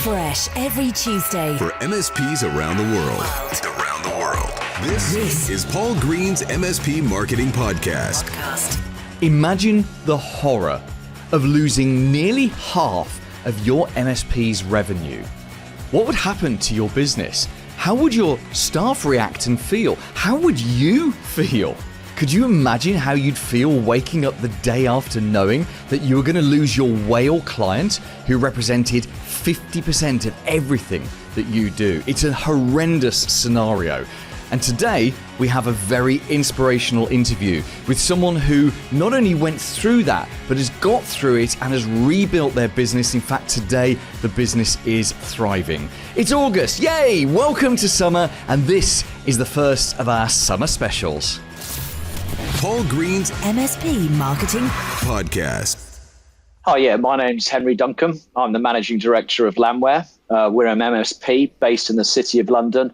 Fresh every Tuesday for MSPs around the world. This is Paul Green's MSP Marketing Podcast. Imagine the horror of losing nearly half of your MSP's revenue. What would happen to your business? How would your staff react and feel? How would you feel? Could you imagine how you'd feel waking up the day after knowing that you were going to lose your whale client who represented 50% of everything that you do? It's a horrendous scenario. And today we have a very inspirational interview with someone who not only went through that, but has got through it and has rebuilt their business. In fact, today the business is thriving. It's August, yay! Welcome to summer, and this is the first of our summer specials. Paul Green's MSP Marketing Podcast. Hi, my name's Henry Duncombe. I'm the Managing Director of Lanware. We're an MSP based in the City of London.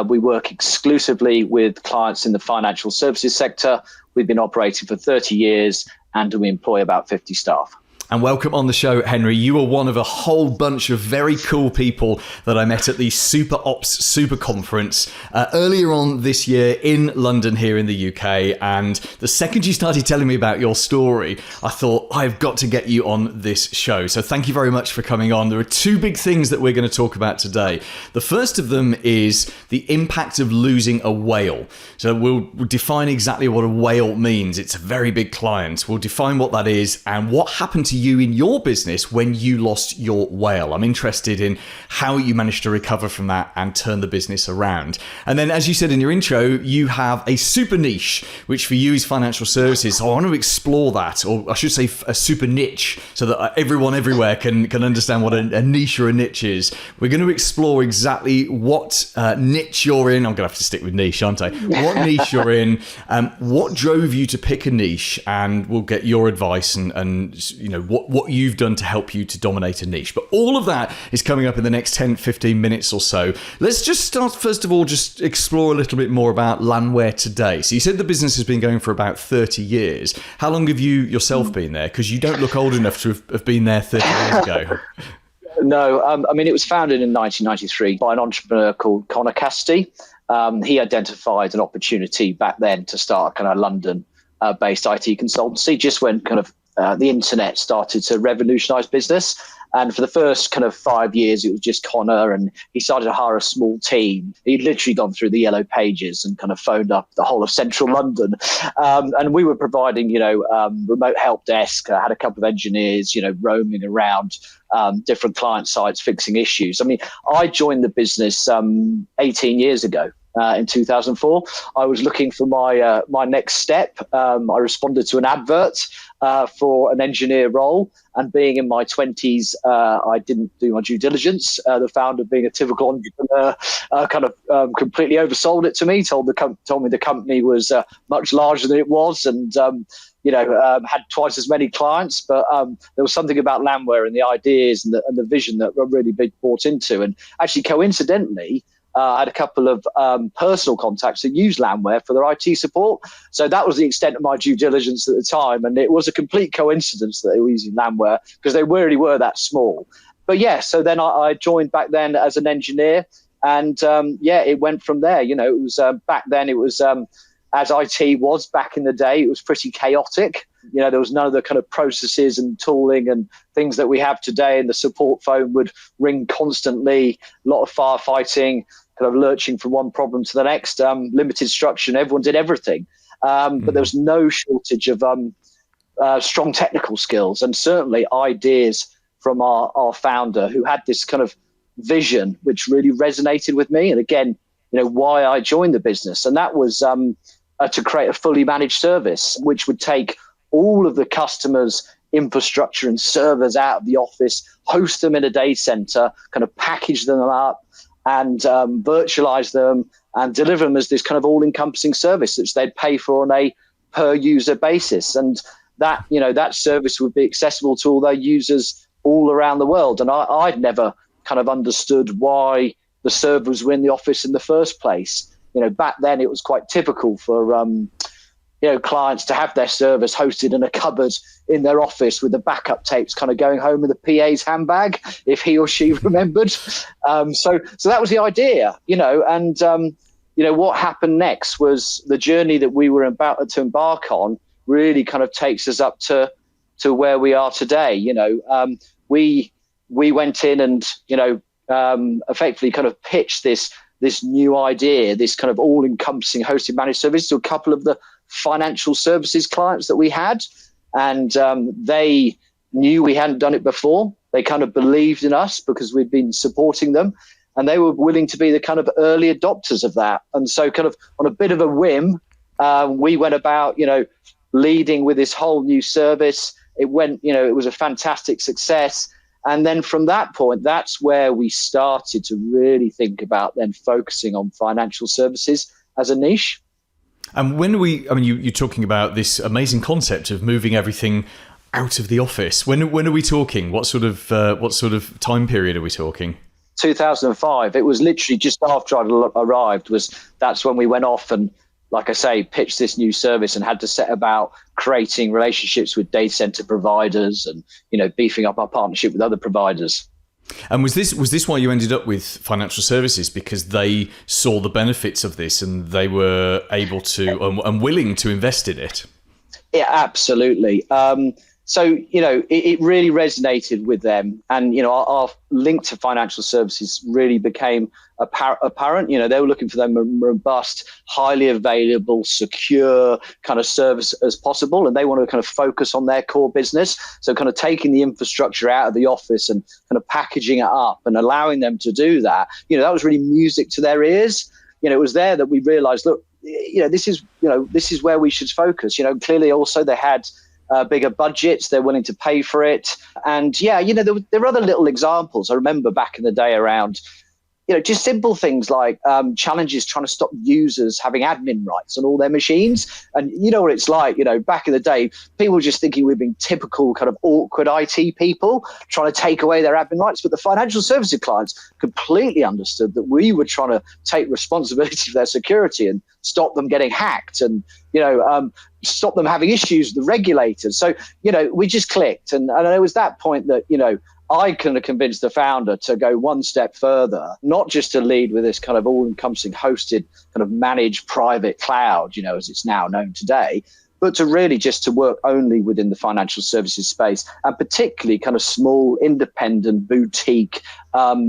We work exclusively with clients in the financial services sector. We've been operating for 30 years and we employ about 50 staff. And welcome on the show, Henry. You are one of a whole bunch of very cool people that I met at the Super Ops Super Conference earlier on this year in London here in the UK. And the second you started telling me about your story, I thought, I've got to get you on this show. So thank you very much for coming on. There are two big things that we're going to talk about today. The first of them is the impact of losing a whale. So we'll define exactly what a whale means. It's a very big client. We'll define what that is and what happened to you in your business when you lost your whale. I'm interested in how you managed to recover from that and turn the business around. And then, as you said in your intro, you have a super niche, which for you is financial services. So I want to explore that, or I should say a super niche, so that everyone everywhere can understand what a niche or a niche is. We're going to explore exactly what niche you're in. I'm going to have to stick with niche, aren't I? What niche you're in, what drove you to pick a niche, and we'll get your advice and you know, what you've done to help you to dominate a niche. But all of that is coming up in the next 10, 15 minutes or so. Let's just start, first of all, just explore a little bit more about Lanware today. So you said the business has been going for about 30 years. How long have you yourself been there? Because you don't look old enough to have been there 30 years ago. No, I mean, it was founded in 1993 by an entrepreneur called Connor Cassidy. He identified an opportunity back then to start a kind of London-based IT consultancy, just when kind of the internet started to revolutionize business. And for the first kind of 5 years, it was just Connor, and he started to hire a small team. He'd literally gone through the yellow pages and kind of phoned up the whole of central London. And we were providing, remote help desk, had a couple of engineers, roaming around different client sites, fixing issues. I mean, I joined the business 18 years ago. In 2004, I was looking for my next step. I responded to an advert for an engineer role, and being in my 20s, I didn't do my due diligence. The founder, being a typical entrepreneur, completely oversold it to me. Told me the company was much larger than it was, and had twice as many clients. But there was something about Lanware and the ideas and the vision that were really bought into. And actually, coincidentally, I had a couple of personal contacts that used Lanware for their IT support. So that was the extent of my due diligence at the time. And it was a complete coincidence that they were using Lanware, because they really were that small. But so then I joined back then as an engineer. And it went from there. It was back then, it was as IT was back in the day, it was pretty chaotic. There was none of the kind of processes and tooling and things that we have today. And the support phone would ring constantly, a lot of firefighting, kind of lurching from one problem to the next, limited structure, and everyone did everything. But there was no shortage of strong technical skills, and certainly ideas from our founder, who had this kind of vision which really resonated with me. And again, why I joined the business. And that was to create a fully managed service, which would take all of the customers' infrastructure and servers out of the office, host them in a data center, kind of package them up, and virtualize them and deliver them as this kind of all-encompassing service which they'd pay for on a per-user basis. And that, that service would be accessible to all their users all around the world. And I'd never kind of understood why the servers were in the office in the first place. Back then it was quite typical for clients to have their service hosted in a cupboard in their office with the backup tapes kind of going home in the PA's handbag, if he or she remembered. So that was the idea, and what happened next was the journey that we were about to embark on really kind of takes us up to where we are today. We went in and, effectively kind of pitched this new idea, this kind of all-encompassing hosted managed service to a couple of the financial services clients that we had. And they knew we hadn't done it before. They kind of believed in us because we'd been supporting them. And they were willing to be the kind of early adopters of that. And so kind of on a bit of a whim, we went about, leading with this whole new service. It went, it was a fantastic success. And then from that point, that's where we started to really think about then focusing on financial services as a niche. And when you're talking about this amazing concept of moving everything out of the office. When are we talking? What sort of time period are we talking? 2005. It was literally just after I arrived. That's when we went off and, like I say, pitched this new service and had to set about creating relationships with data center providers and, beefing up our partnership with other providers. And was this why you ended up with financial services? Because they saw the benefits of this and they were able to and willing to invest in it? Yeah, absolutely. So, it really resonated with them. And, our link to financial services really became apparent. They were looking for them robust, highly available, secure kind of service as possible. And they want to kind of focus on their core business. So kind of taking the infrastructure out of the office and kind of packaging it up and allowing them to do that, that was really music to their ears. It was there that we realized, look, this is where we should focus. Clearly also they had bigger budgets, they're willing to pay for it. And there were other little examples. I remember back in the day around, just simple things like challenges trying to stop users having admin rights on all their machines. And you know what it's like, back in the day, people were just thinking we've been typical kind of awkward IT people trying to take away their admin rights. But the financial services clients completely understood that we were trying to take responsibility for their security and stop them getting hacked and, stop them having issues with the regulators. So, we just clicked. And it was that point that, I kind of convinced the founder to go one step further, not just to lead with this kind of all-encompassing hosted kind of managed private cloud, as it's now known today, but to really just to work only within the financial services space and particularly kind of small, independent, boutique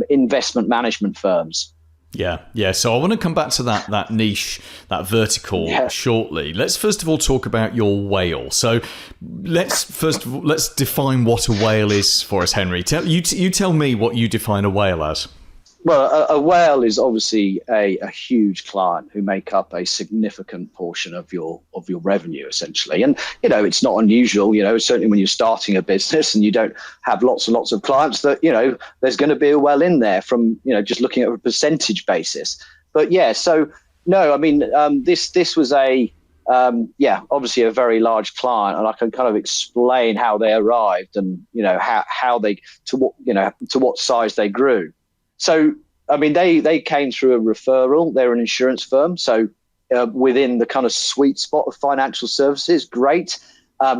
investment management firms. Yeah. So I want to come back to that niche, that vertical shortly. Let's first of all talk about your whale. So let's define what a whale is for us, Henry. You tell me what you define a whale as. Well, a whale is obviously a huge client who make up a significant portion of your revenue, essentially. And, it's not unusual, certainly when you're starting a business and you don't have lots and lots of clients that, there's going to be a whale in there from, just looking at a percentage basis. But so, no, I mean, this was obviously a very large client, and I can kind of explain how they arrived and, how they, to what size they grew. So, I mean, they came through a referral. They're an insurance firm. So within the kind of sweet spot of financial services, great.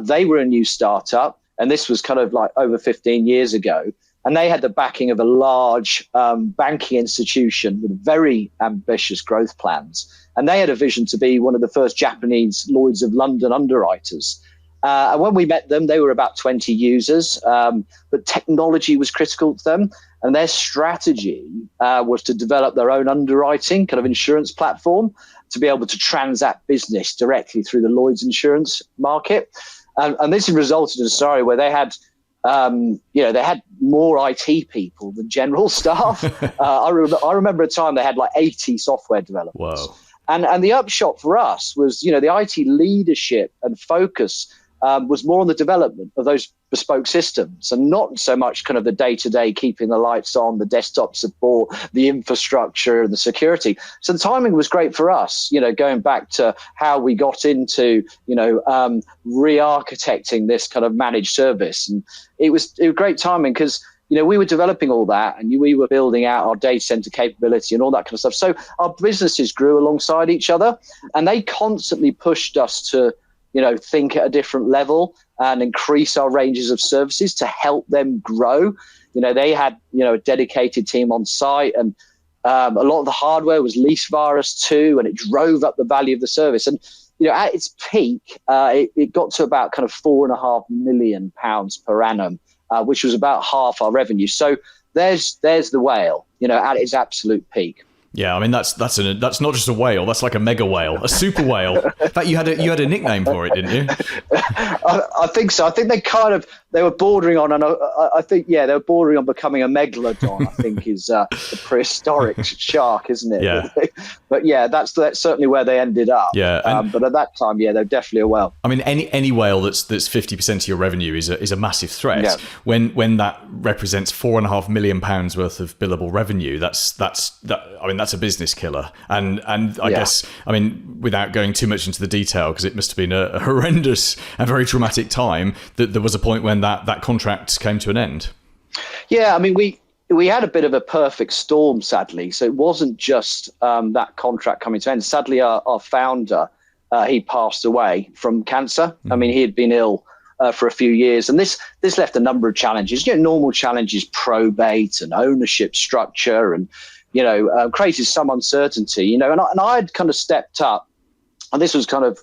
They were a new startup, and this was kind of like over 15 years ago. And they had the backing of a large banking institution with very ambitious growth plans. And they had a vision to be one of the first Japanese Lloyd's of London underwriters. And when we met them, they were about 20 users, but technology was critical to them. And their strategy was to develop their own underwriting kind of insurance platform to be able to transact business directly through the Lloyd's insurance market. And this resulted in a scenario where they had, they had more IT people than general staff. I remember a time they had like 80 software developers. Whoa. And the upshot for us was, the IT leadership and focus was more on the development of those bespoke systems and not so much kind of the day-to-day keeping the lights on, the desktop support, the infrastructure and the security. So the timing was great for us, going back to how we got into, re-architecting this kind of managed service. And it was great timing because, we were developing all that, and we were building out our data center capability and all that kind of stuff. So our businesses grew alongside each other, and they constantly pushed us to, think at a different level and increase our ranges of services to help them grow. They had, a dedicated team on site, and a lot of the hardware was leased via us too, and it drove up the value of the service. And, at its peak, it got to about kind of £4.5 million per annum, which was about half our revenue. So there's the whale, at its absolute peak. Yeah, I mean that's not just a whale. That's like a mega whale, a super whale. In fact, you had a nickname for it, didn't you? I think so. I think they were bordering on, and I think they were bordering on becoming a megalodon. I think is the prehistoric shark, isn't it? Yeah. But that's certainly where they ended up. Yeah. But at that time, they're definitely a whale. I mean, any whale that's 50% of your revenue is a massive threat. Yeah. When that represents £4.5 million worth of billable revenue, that's a business killer. And I guess, I mean, without going too much into the detail, because it must have been a horrendous and very traumatic time, that there was a point when that contract came to an end. Yeah, I mean, we had a bit of a perfect storm, sadly. So it wasn't just that contract coming to an end. Sadly, our founder, he passed away from cancer. I mean, he had been ill for a few years, and this left a number of challenges. Normal challenges, probate and ownership structure, and created some uncertainty. And I had kind of stepped up. And this was kind of,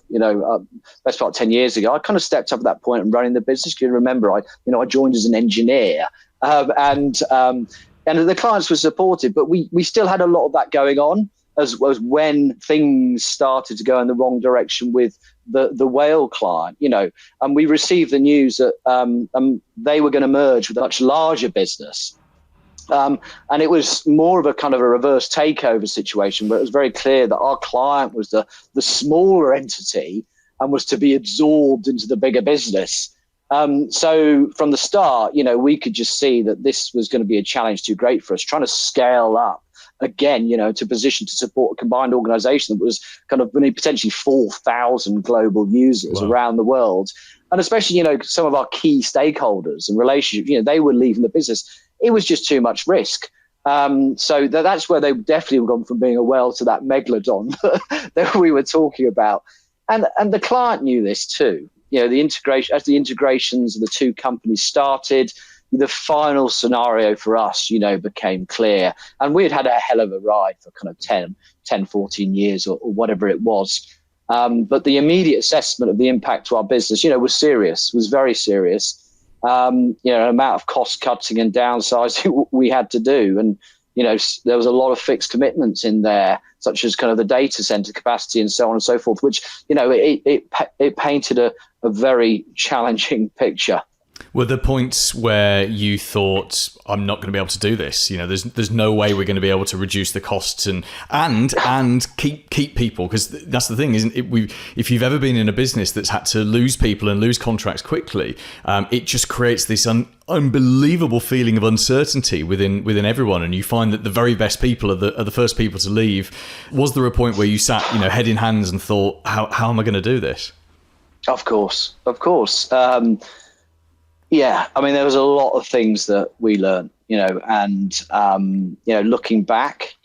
best part 10 years ago. I kind of stepped up at that point and running the business. You remember, I joined as an engineer, and the clients were supportive, but we still had a lot of that going on as when things started to go in the wrong direction with the whale client, and we received the news that they were going to merge with a much larger business. And it was more of a kind of a reverse takeover situation, but it was very clear that our client was the smaller entity and was to be absorbed into the bigger business. So from the start, we could just see that this was going to be a challenge too great for us, trying to scale up again, to position to support a combined organization that was kind of potentially 4,000 global users around the world. And especially, some of our key stakeholders and relationships, they were leaving the business. It was just too much risk. So that's where they definitely have gone from being a whale to that megalodon that we were talking about. And the client knew this too. The integration, as the integrations of the two companies started, the final scenario for us, became clear. And we had a hell of a ride for kind of 10, 14 years or whatever it was. But the immediate assessment of the impact to our business, was very serious. Amount of cost cutting and downsizing we had to do. And, there was a lot of fixed commitments in there, such as kind of the data center capacity and so on and so forth, which, it painted a very challenging picture. Were there points where you thought, I'm not going to be able to do this? There's no way we're going to be able to reduce the costs and keep people, because that's the thing, isn't it? If you've ever been in a business that's had to lose people and lose contracts quickly, it just creates this unbelievable feeling of uncertainty within everyone, and you find that the very best people are the first people to leave. Was there a point where you sat, head in hands and thought, how am I going to do this? Of course. Yeah, I mean, there was a lot of things that we learned, and, looking back,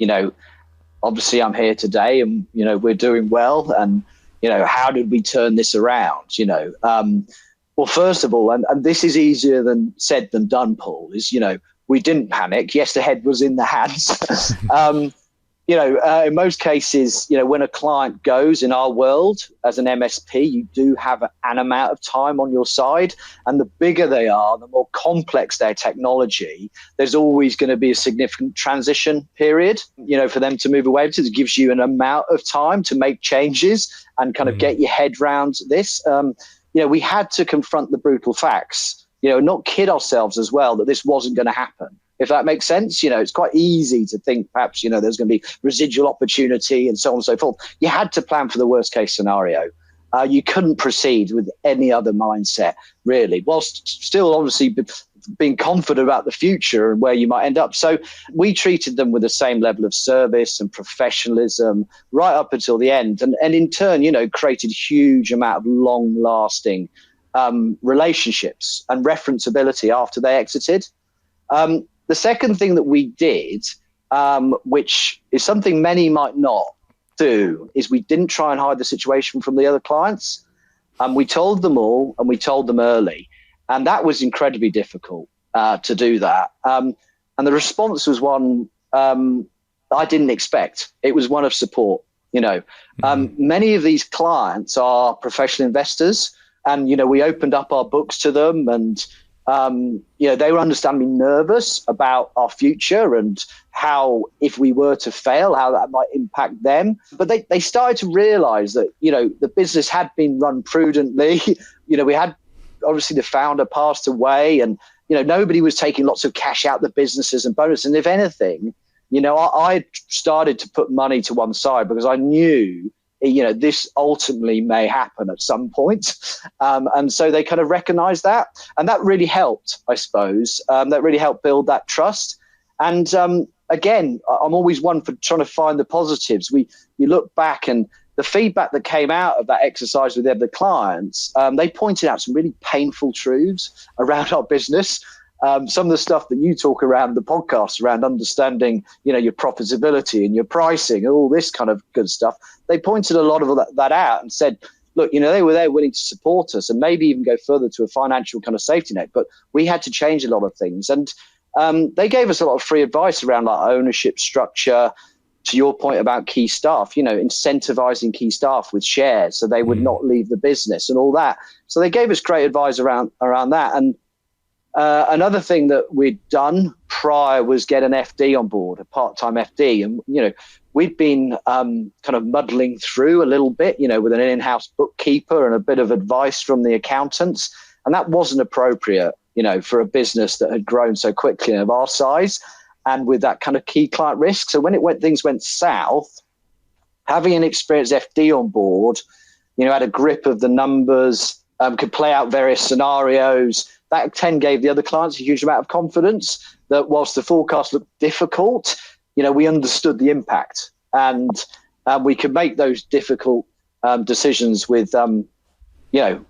obviously I'm here today and, we're doing well. And, how did we turn this around? Well, first of all, and this is easier said than done, Paul, is, we didn't panic. Yes, the head was in the hands. In most cases, when a client goes in our world as an MSP, you do have an amount of time on your side. And the bigger they are, the more complex their technology, there's always going to be a significant transition period, for them to move away. It gives you an amount of time to make changes and kind of get your head around this. We had to confront the brutal facts, not kid ourselves as well that this wasn't going to happen. If that makes sense, it's quite easy to think perhaps, there's going to be residual opportunity and so on and so forth. You had to plan for the worst case scenario. You couldn't proceed with any other mindset, really, whilst still obviously being confident about the future and where you might end up. So we treated them with the same level of service and professionalism right up until the end. And in turn, created a huge amount of long lasting relationships and referenceability after they exited. The second thing that we did, which is something many might not do, is we didn't try and hide the situation from the other clients. We told them all, and we told them early, and that was incredibly difficult to do that. And the response was one I didn't expect. It was one of support. Many of these clients are professional investors, and we opened up our books to them, and they were understandably nervous about our future and how, if we were to fail, how that might impact them. But they started to realize that, the business had been run prudently. We had, obviously, the founder passed away, and, nobody was taking lots of cash out the businesses and bonuses. And if anything, I started to put money to one side because I knew, this ultimately may happen at some point. And so they kind of recognized that. And that really helped, I suppose. That really helped build that trust. And again, I'm always one for trying to find the positives. You look back, and the feedback that came out of that exercise with the other clients, they pointed out some really painful truths around our business. Some of the stuff that you talk around the podcast, around understanding, your profitability and your pricing and all this kind of good stuff, they pointed a lot of that out and said, look, they were there willing to support us and maybe even go further to a financial kind of safety net, but we had to change a lot of things. And they gave us a lot of free advice around like ownership structure, to your point about key staff, incentivizing key staff with shares so they would not leave the business and all that. So they gave us great advice around that. And another thing that we'd done prior was get an FD on board, a part-time FD. And, we'd been kind of muddling through a little bit, with an in-house bookkeeper and a bit of advice from the accountants. And that wasn't appropriate, for a business that had grown so quickly and of our size and with that kind of key client risk. So when things went south, having an experienced FD on board, had a grip of the numbers, could play out various scenarios. That 10 gave the other clients a huge amount of confidence that whilst the forecast looked difficult, we understood the impact, and we could make those difficult decisions with,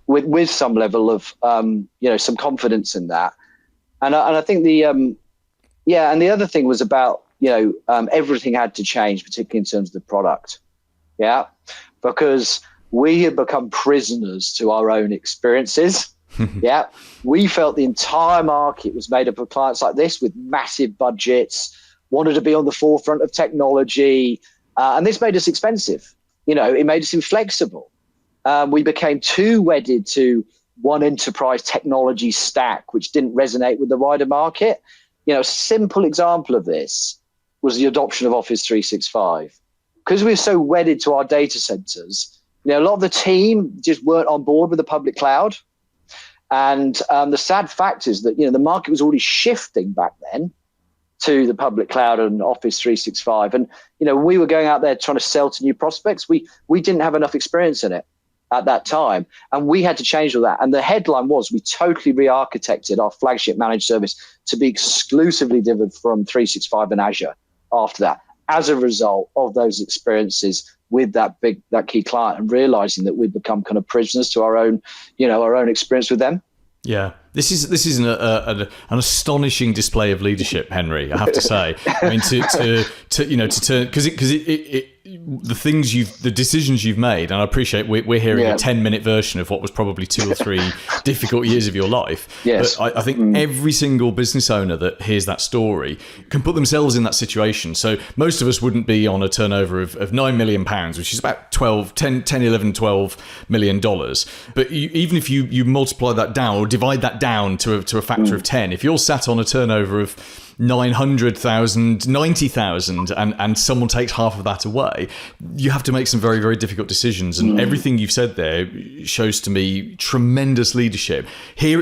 with some level of, some confidence in that. And I think and the other thing was about, everything had to change, particularly in terms of the product. Yeah, because we had become prisoners to our own experiences. Yeah, we felt the entire market was made up of clients like this with massive budgets, wanted to be on the forefront of technology, and this made us expensive. It made us inflexible. We became too wedded to one enterprise technology stack, which didn't resonate with the wider market. A simple example of this was the adoption of Office 365. Because we were so wedded to our data centers, a lot of the team just weren't on board with the public cloud. And the sad fact is that, the market was already shifting back then to the public cloud and Office 365. And, we were going out there trying to sell to new prospects. We didn't have enough experience in it at that time. And we had to change all that. And the headline was, we totally re-architected our flagship managed service to be exclusively delivered from 365 and Azure after that, as a result of those experiences with that key client, and realizing that we'd become kind of prisoners to our own experience with them. Yeah, this is an astonishing display of leadership, Henry. I have to say. I mean, to turn, because the decisions you've made, and I appreciate we're hearing a 10-minute version of what was probably 2 or 3 difficult years of your life. Yes. But I think every single business owner that hears that story can put themselves in that situation. So most of us wouldn't be on a turnover of £9 million, which is about 10, 11, $12 million. But even if you multiply that down or divide that down to a factor of 10, if you're sat on a turnover of 900,000, 90,000, and someone takes half of that away, you have to make some very, very difficult decisions. And everything you've said there shows to me tremendous leadership. Here,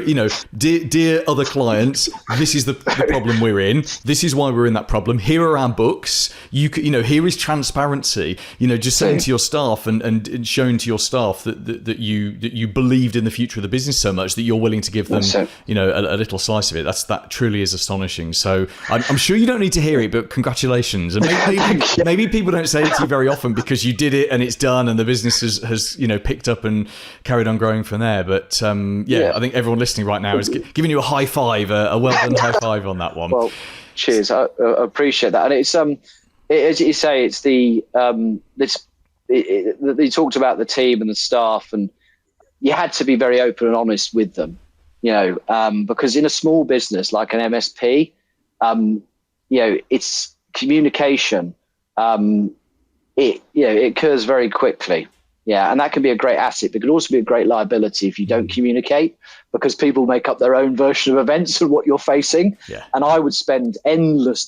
dear other clients, this is the problem we're in. This is why we're in that problem. Here are our books. Here is transparency. Just saying to your staff and showing to your staff that you believed in the future of the business so much that you're willing to give them, a little slice of it. That truly is astonishing. So I'm sure you don't need to hear it, but congratulations. And maybe people don't say it to you very often because you did it and it's done and the business has picked up and carried on growing from there. But I think everyone listening right now is giving you a high five, a well done high five on that one. Well, cheers. I appreciate that. And it's as you say, it's the they talked about the team and the staff, and you had to be very open and honest with them, because in a small business like an MSP, it's communication. It occurs very quickly. Yeah, and that can be a great asset, but it can also be a great liability if you don't communicate, because people make up their own version of events and what you're facing. Yeah. And I would spend endless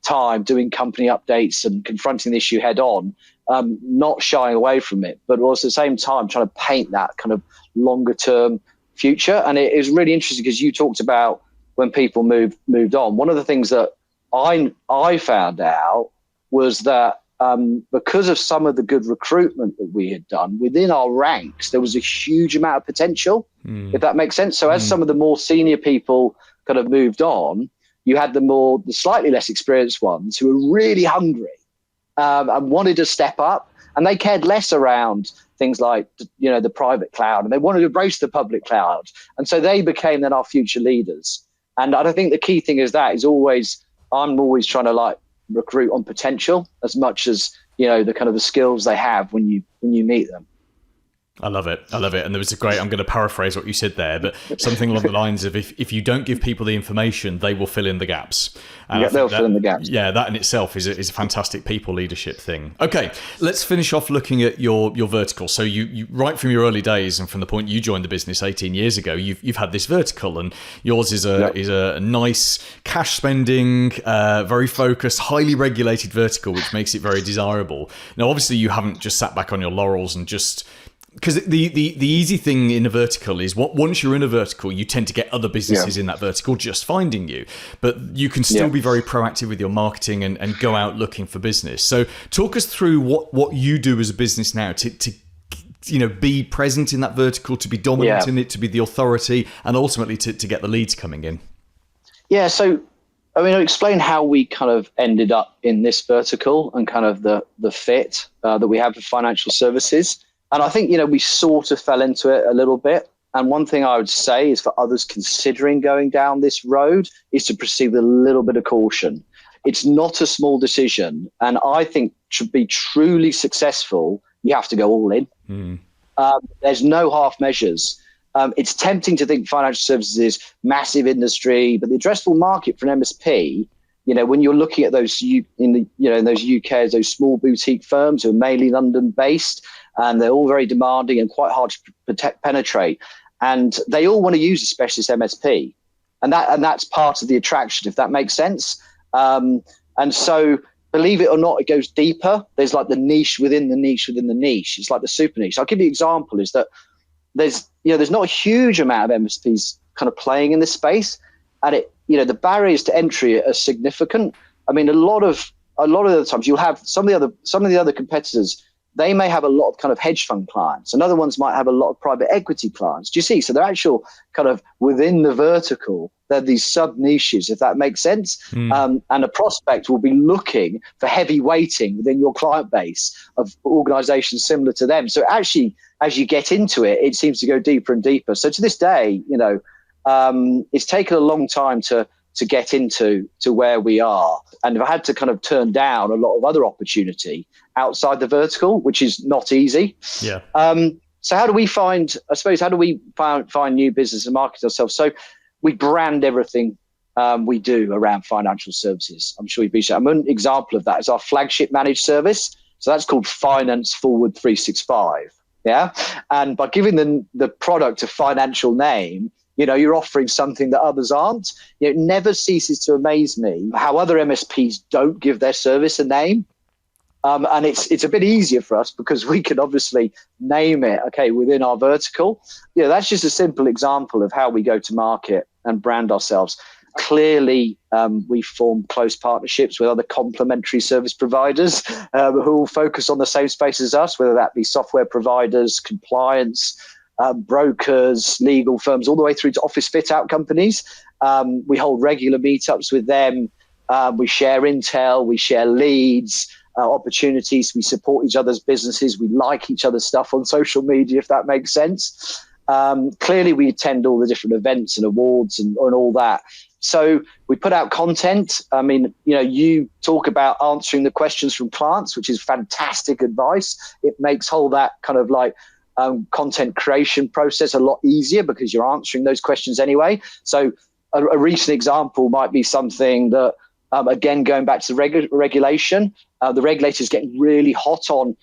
time doing company updates and confronting the issue head on, not shying away from it, but also at the same time trying to paint that kind of longer term future. And it is really interesting because you talked about when people moved on. One of the things that I found out was that because of some of the good recruitment that we had done within our ranks, there was a huge amount of potential, if that makes sense. So as some of the more senior people kind of moved on, you had the slightly less experienced ones who were really hungry and wanted to step up, and they cared less around things like, the private cloud, and they wanted to embrace the public cloud. And so they became then our future leaders. And I think the key thing is I'm always trying to recruit on potential as much as the kind of the skills they have when you meet them. I love it. And there was I'm going to paraphrase what you said there, but something along the lines of if you don't give people the information, they will fill in the gaps. And they'll fill in the gaps. Yeah, that in itself is a fantastic people leadership thing. Okay, let's finish off looking at your vertical. So you right from your early days and from the point you joined the business 18 years ago, you've had this vertical, and yours is a nice cash spending, very focused, highly regulated vertical, which makes it very desirable. Now, obviously, you haven't just sat back on your laurels and just... Because the easy thing in a vertical is once you're in a vertical, you tend to get other businesses in that vertical just finding you. But you can still be very proactive with your marketing and go out looking for business. So talk us through what you do as a business now to be present in that vertical, to be dominant in it, to be the authority, and ultimately to get the leads coming in. Yeah, so I'll explain how we kind of ended up in this vertical and kind of the fit that we have for financial services. And I think, we sort of fell into it a little bit. And one thing I would say is for others considering going down this road is to proceed with a little bit of caution. It's not a small decision. And I think to be truly successful, you have to go all in. There's no half measures. It's tempting to think financial services is massive industry, but the addressable market for an MSP, when you're looking at those in those UKs, those small boutique firms who are mainly London based, and they're all very demanding and quite hard to penetrate, and they all want to use a specialist MSP, and that's part of the attraction, if that makes sense. And so, believe it or not, it goes deeper. There's like the niche within the niche within the niche. It's like the super niche. I'll give you an example: is that there's not a huge amount of MSPs kind of playing in this space, and the barriers to entry are significant. I mean, a lot of the times you'll have some of the other competitors. They may have a lot of kind of hedge fund clients, and other ones might have a lot of private equity clients. Do you see? So they're actual kind of within the vertical. They're these sub niches, if that makes sense. And a prospect will be looking for heavy weighting within your client base of organizations similar to them. So actually, as you get into it, it seems to go deeper and deeper. So to this day, it's taken a long time to get into where we are. And if I had to kind of turn down a lot of other opportunity outside the vertical, which is not easy. Yeah. So how do we find new business and market ourselves? So we brand everything we do around financial services. I'm sure you'd be sure. An example of that is our flagship managed service. So that's called Finance Forward 365. Yeah. And by giving the product a financial name, you're offering something that others aren't. It never ceases to amaze me how other MSPs don't give their service a name. And it's a bit easier for us because we can obviously name it, within our vertical. That's just a simple example of how we go to market and brand ourselves. Clearly, we form close partnerships with other complementary service providers who will focus on the same space as us, whether that be software providers, compliance, brokers, legal firms, all the way through to office fit-out companies. We hold regular meetups with them. We share intel, we share leads, opportunities. We support each other's businesses. We like each other's stuff on social media, if that makes sense. Clearly, we attend all the different events and awards and all that. So we put out content. I mean, you talk about answering the questions from clients, which is fantastic advice. It makes whole that kind of like content creation process a lot easier because you're answering those questions anyway. So a recent example might be something that, again, going back to the regulation, the regulators getting really hot on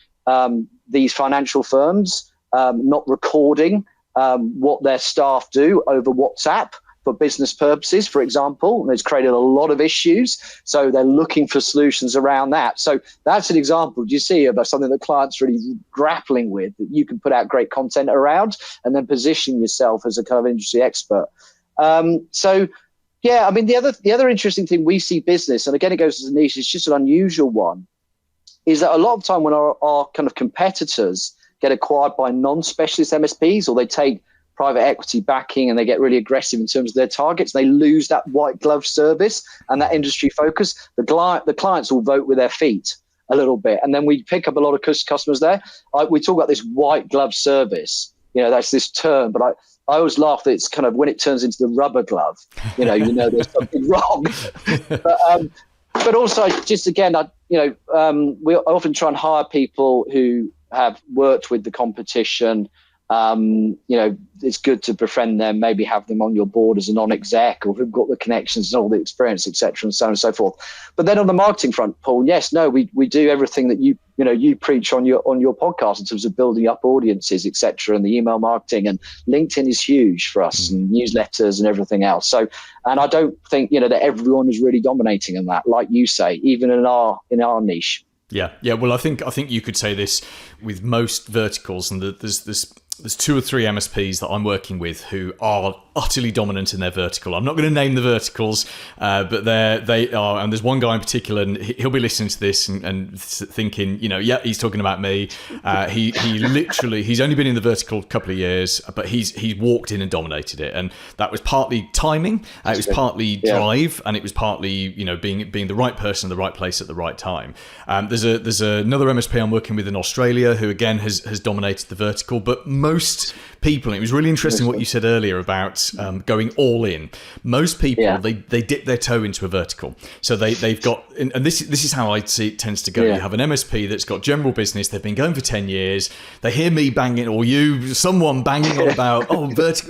these financial firms not recording what their staff do over WhatsApp for business purposes, for example, and it's created a lot of issues. So they're looking for solutions around that. So that's an example, do you see, of something that clients really grappling with, that you can put out great content around and then position yourself as a kind of industry expert. Yeah, I mean, the other interesting thing we see business, and again, it goes as a niche, it's just an unusual one, is that a lot of time when our kind of competitors get acquired by non-specialist MSPs, or they take private equity backing and they get really aggressive in terms of their targets, they lose that white glove service and that industry focus. The clients will vote with their feet a little bit. And then we pick up a lot of customers there. We talk about this white glove service. That's this term, but I always laugh that it's kind of when it turns into the rubber glove, there's something wrong. But also, just again, we often try and hire people who have worked with the competition. It's good to befriend them, maybe have them on your board as a non-exec, or who've got the connections and all the experience, etc., and so on and so forth. But then on the marketing front, Paul, we do everything that you preach on your podcast in terms of building up audiences, etc., and the email marketing, and LinkedIn is huge for us, and newsletters and everything else. So, and I don't think that everyone is really dominating in that, like you say, even in our niche. Yeah. Well, I think you could say this with most verticals, and there's 2 or 3 MSPs that I'm working with who are utterly dominant in their vertical. I'm not going to name the verticals, but they are. And there's one guy in particular, and he'll be listening to this and thinking, he's talking about me. He literally, he's only been in the vertical a couple of years, but he's walked in and dominated it. And that was partly timing, it was partly drive, and it was partly, being the right person in the right place at the right time. There's another MSP I'm working with in Australia who again has dominated the vertical, but most people, and it was really interesting what you said earlier about going all in. Most people, they dip their toe into a vertical. So they've got, and this is how I see it tends to go. You have an MSP that's got general business. They've been going for 10 years. They hear me banging, or someone banging on about,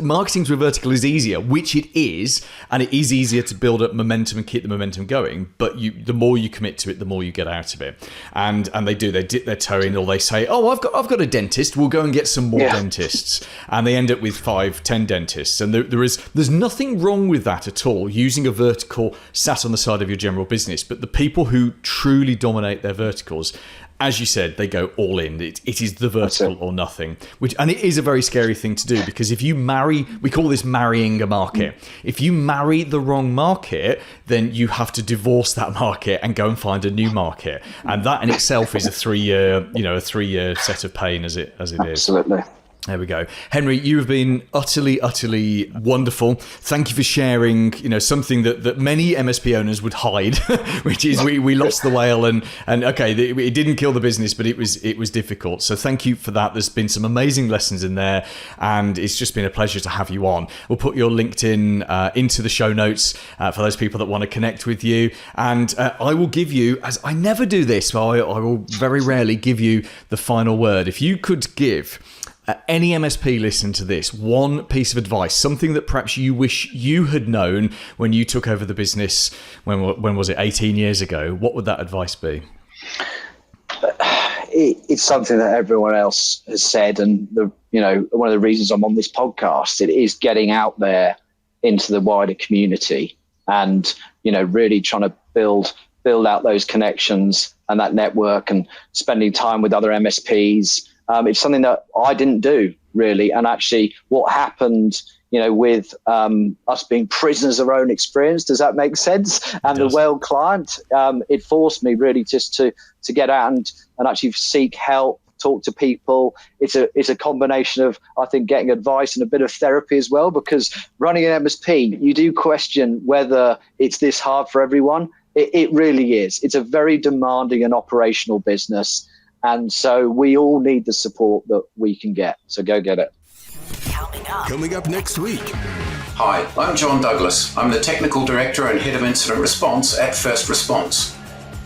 marketing to a vertical is easier, which it is. And it is easier to build up momentum and keep the momentum going. But the more you commit to it, the more you get out of it. And they dip their toe in, or they say, I've got a dentist. We'll go and get some more dentists. And they end up with 5-10 dentists. And there's nothing wrong with that at all, using a vertical sat on the side of your general business. But the people who truly dominate their verticals, as you said, they go all in. It is the vertical or nothing. And it is a very scary thing to do, because if you we call this marrying a market. If you marry the wrong market, then you have to divorce that market and go and find a new market. And that in itself is a 3-year set of pain as it is. Absolutely. There we go. Henry, you have been utterly, utterly wonderful. Thank you for sharing, something that many MSP owners would hide, which is we lost the whale and okay, it didn't kill the business, but it was difficult. So thank you for that. There's been some amazing lessons in there, and it's just been a pleasure to have you on. We'll put your LinkedIn into the show notes for those people that want to connect with you. And I will give you, as I never do this, but I will very rarely give you the final word. If you could give any MSP listen to this, one piece of advice, something that perhaps you wish you had known when you took over the business, when was it, 18 years ago, what would that advice be? It's something that everyone else has said, and one of the reasons I'm on this podcast, it is getting out there into the wider community and really trying to build out those connections and that network, and spending time with other MSPs. It's something that I didn't do really. And actually what happened, with us being prisoners of our own experience, does that make sense? And the whale client, it forced me really just to get out and actually seek help talk to people. It's a combination of, I think, getting advice and a bit of therapy as well, because running an MSP, you do question whether it's this hard for everyone. It really is. It's a very demanding and operational business. And so we all need the support that we can get. So go get it. Coming up next week. Hi, I'm John Douglas. I'm the Technical Director and Head of Incident Response at First Response.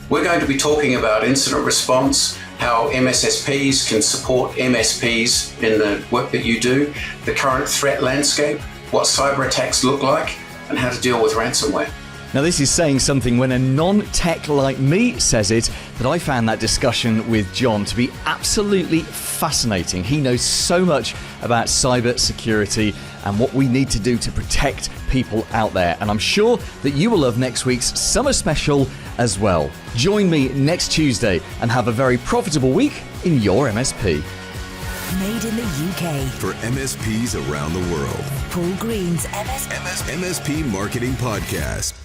We're going to be talking about incident response, how MSSPs can support MSPs in the work that you do, the current threat landscape, what cyber attacks look like, and how to deal with ransomware. Now, this is saying something when a non-tech like me says it, but I found that discussion with John to be absolutely fascinating. He knows so much about cyber security and what we need to do to protect people out there. And I'm sure that you will love next week's summer special as well. Join me next Tuesday and have a very profitable week in your MSP. Made in the UK. For MSPs around the world. Paul Green's MSP Marketing Podcast.